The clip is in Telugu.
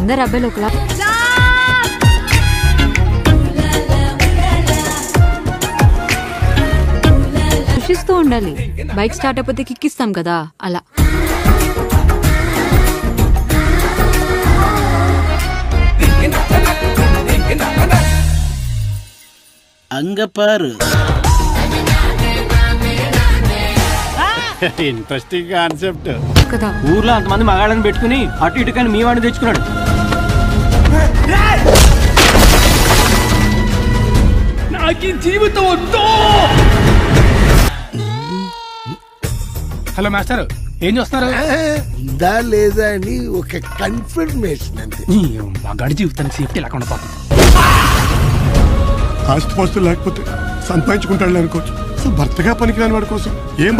అందరు అబ్బాయిలు ఒకలా ఖుషిస్తూ ఉండాలి. బైక్ స్టార్ట్ అయిపోతే కిక్కిస్తాం కదా అలా. అంగపారు ఇంట్రెస్టింగ్ కాన్సెప్ట్ కదా. ఊర్లో అంతమంది మగాళ్ళని పెట్టుకుని అటు ఇటు కానీ మీ వాడిని తెచ్చుకున్నాడు. నాకు జీవితం వద్దు. హలో మాస్టర్, ఏం చూస్తున్నారు? ఉందా లేదా అని ఒక కన్ఫర్మేషన్ అంతే. మగాడి జీవితానికి సేఫ్టీ లేకుండా పాపం. ఆస్తిపాస్తులు లేకపోతే సంపాదించుకుంటాడు అనుకోవచ్చు. అసలు భర్తగా పనికిరాని వాడి కోసం ఏం